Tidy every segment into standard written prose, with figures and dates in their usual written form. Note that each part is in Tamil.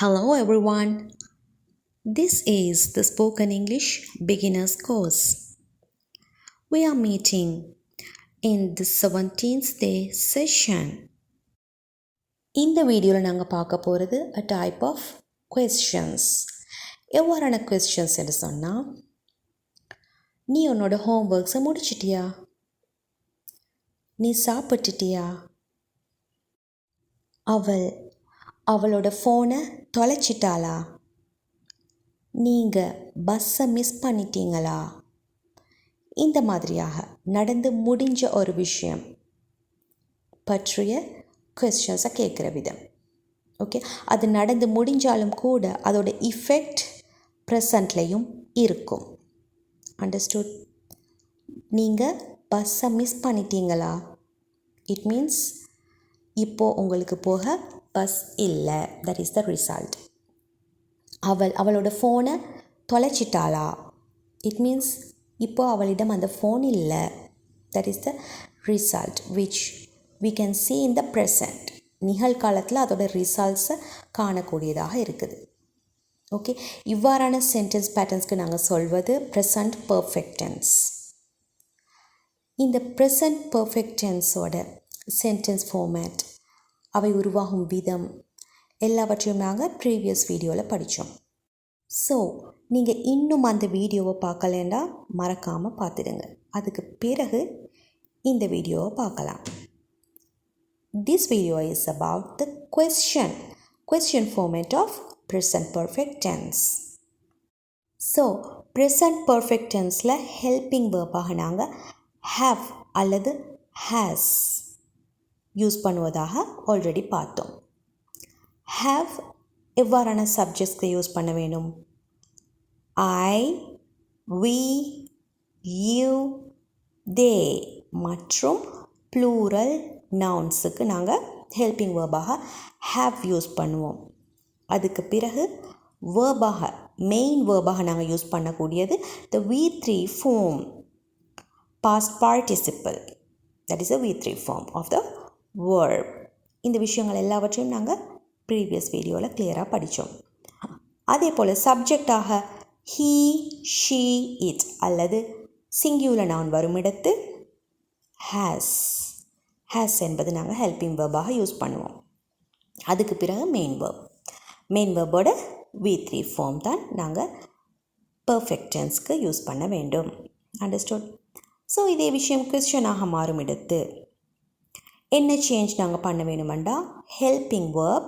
Hello everyone. This is the Spoken English Beginners course. We are meeting in the 17th day session. இந்த வீடியோவில் நாங்கள் பார்க்க போகிறது a type of questions. எவ்வாறான questions என்று சொன்னால், நீ உன்னோட ஹோம்ஒர்க்ஸை முடிச்சிட்டியா? நீ சாப்பிட்டுட்டியா? அவளோட ஃபோனை தொலைச்சிட்டாளா? நீங்கள் பஸ்ஸை மிஸ் பண்ணிட்டீங்களா? இந்த மாதிரியாக நடந்து முடிஞ்ச ஒரு விஷயம் பற்றிய கொஸ்டின்ஸை கேட்குற விதம். ஓகே, அது நடந்து முடிஞ்சாலும் கூட அதோட இஃபெக்ட் ப்ரெசண்ட்லேயும் இருக்கும். அண்டர்ஸ்டுட்? நீங்கள் பஸ்ஸை மிஸ் பண்ணிட்டீங்களா? இட் மீன்ஸ் இப்போது உங்களுக்கு போக பஸ் இல்லை. That is the result. அவளோட ஃபோனை தொலைச்சிட்டாளா? இட் மீன்ஸ் இப்போ அவளிடம் அந்த ஃபோன் இல்லை. That is the result which we can see in the present. நிகழ்காலத்தில் அதோட ரிசல்ட்ஸை காணக்கூடியதாக இருக்குது. ஓகே, இவ்வாறான சென்டென்ஸ் பேட்டர்ன்ஸ்க்கு நாங்கள் சொல்வது ப்ரெசண்ட் பர்ஃபெக்ட் டென்ஸ். இந்த ப்ரெசண்ட் பர்ஃபெக்ட் டென்ஸோட சென்டென்ஸ் ஃபார்மேட், அவை உருவாகும் விதம் எல்லாவற்றையும் நாங்கள் ப்ரீவியஸ் வீடியோவில் படித்தோம். ஸோ நீங்கள் இன்னும் அந்த வீடியோவை பார்க்கலன்னா மறக்காமல் பார்த்துடுங்க. அதுக்கு பிறகு இந்த வீடியோவை பார்க்கலாம். This video is about the question format of present perfect tense. So present perfect tenseல helping verb-ஆக நாங்கள் have அல்லது has யூஸ் பண்ணுவதாக ஆல்ரெடி பார்த்தோம். have எவ்வாறான சப்ஜெக்ட்ஸ்க்கு யூஸ் பண்ண வேணும்? I, we, you, they மற்றும் ப்ளூரல் நவுன்ஸுக்கு நாங்கள் ஹெல்பிங் வேர்பாக have யூஸ் பண்ணுவோம். அதுக்கு பிறகு வேர்பாக மெயின் வேர்பாக நாங்கள் யூஸ் பண்ணக்கூடியது the V3 form, past participle. That is a V3 form of the verb. இந்த விஷயங்கள் எல்லாவற்றையும் நாங்கள் ப்ரீவியஸ் வீடியோவில் கிளியராக படித்தோம். அதே போல் சப்ஜெக்டாக he, she, it அல்லது சிங்குலர் நவுன் வரும் இடத்து has என்பது நாங்கள் ஹெல்பிங் வேர்பாக யூஸ் பண்ணுவோம். அதுக்கு பிறகு மெயின் வேர்போட V3 ஃபார்ம் தான் நாங்கள் பர்ஃபெக்ட் டென்ஸ்க்கு யூஸ் பண்ண வேண்டும். அண்டர்ஸ்டுட்? ஸோ இதே விஷயம் கொஸ்டினாக மாறும் இடத்து என்ன சேஞ்ச் நாங்கள் பண்ண வேணுமெண்டா ஹெல்பிங் வேர்ப்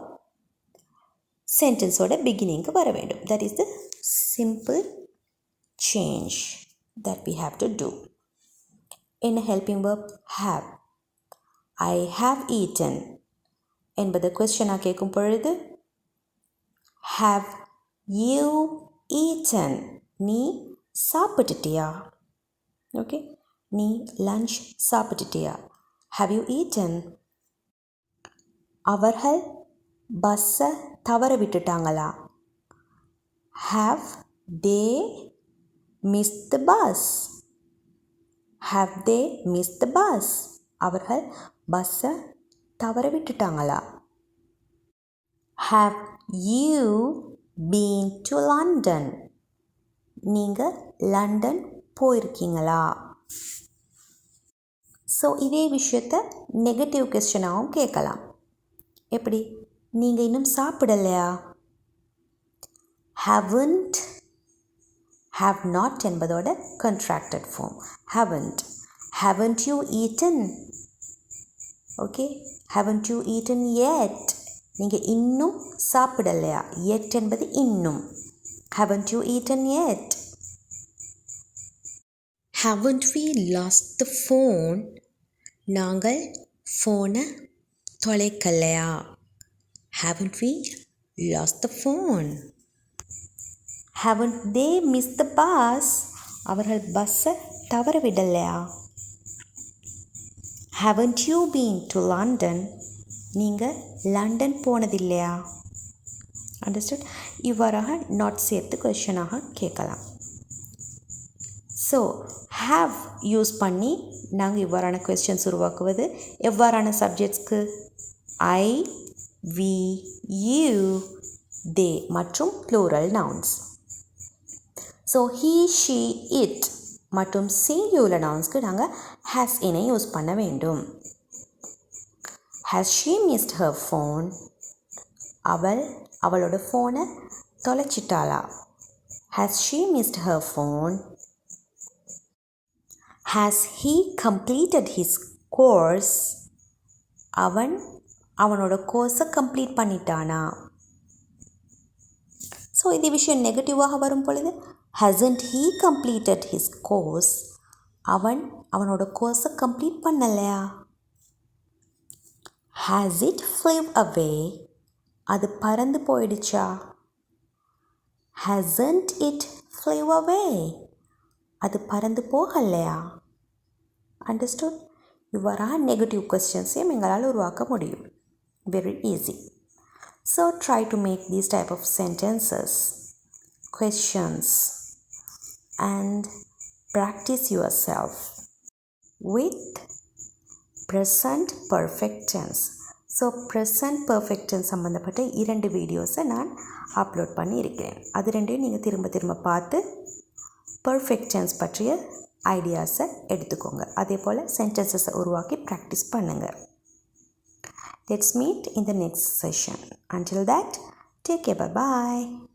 சென்டென்ஸோட பிகினிங்க்கு வர வேண்டும். That is the simple change that we have to do. என்ன helping verb? Have. I have eaten என்பதை கொஸ்டினாக கேட்கும் பொழுது ஹாவ் யூ ஈட்டன்? நீ சாப்பிட்டுட்டியா? ஓகே, நீ லஞ்ச் சாப்பிட்டுட்டியா? Have you eaten? அவர்கள் பஸ்ஸை தவற விட்டுட்டாங்களா? Have they missed the bus? Have they missed the bus? அவர்கள் பஸ்ஸை தவற விட்டுட்டாங்களா? Have you been to London? நீங்கள் லண்டன் போயிருக்கீங்களா? ஸோ இதே விஷயத்தை நெகட்டிவ் கொஸ்டினாகவும் கேட்கலாம். எப்படி? நீங்கள் இன்னும் சாப்பிடலையா? haven't, have not என்பதோட contracted form. haven't you eaten? Okay, haven't you eaten yet? நீங்கள் இன்னும் சாப்பிடலையா? yet என்பது இன்னும். haven't you eaten yet? haven't we lost the phone? நாங்கள் ஃபோனை தொலைக்கலையா? haven't we lost the phone? haven't they missed the bus? அவர்கள் பஸ்ஸை தவற விடலையா? haven't you been to London? நீங்கள் லண்டன் போனதில்லையா? அண்டர்ஸ்டுட்? இவ்வாறாக நாட் சேர்த்து கொஸ்டினாக கேட்கலாம். ஸோ ஹாவ் யூஸ் பண்ணி நாங்கள் இவ்வாறான கொஸ்டின்ஸ் உருவாக்குவது எவ்வாறான சப்ஜெக்ட்ஸ்க்கு? ஐ, வி, யூ, they மற்றும் plural nouns. So he, she, it மற்றும் singular nounsக்கு நாங்கள் has இனை யூஸ் பண்ண வேண்டும். Has she missed her phone? அவளோட ஃபோனை தொலைச்சிட்டாளா? Has she missed her phone? Has he completed his course? அவனோட கோர்ஸை கம்ப்ளீட் பண்ணிட்டானா? ஸோ இதே விஷயம் நெகட்டிவாக வரும் பொழுது hasn't he completed his course? அவனோட கோர்ஸை கம்ப்ளீட் பண்ணலையா? Has it flew away? அது பறந்து போயிடுச்சா? Hasn't it flew away? அது பறந்து போகலையா? Understood? இவ்வாறா நெகட்டிவ் கொஸ்டின்ஸையும் எங்களால் உருவாக்க முடியும். Very easy. So try to make these type of sentences, questions, and practice yourself with present perfect tense. So present perfect tense சம்மந்தப்பட்ட 2 வீடியோஸை நான் அப்லோட் பண்ணியிருக்கிறேன். அது ரெண்டையும் நீங்கள் திரும்ப பார்த்து perfect tense பற்றிய ஐடியாஸை எடுத்துக்கோங்க. அதே போல் சென்டென்சஸை உருவாக்கி ப்ராக்டிஸ் பண்ணுங்கள். Let's meet in the next session. Until that, take care. Bye-bye.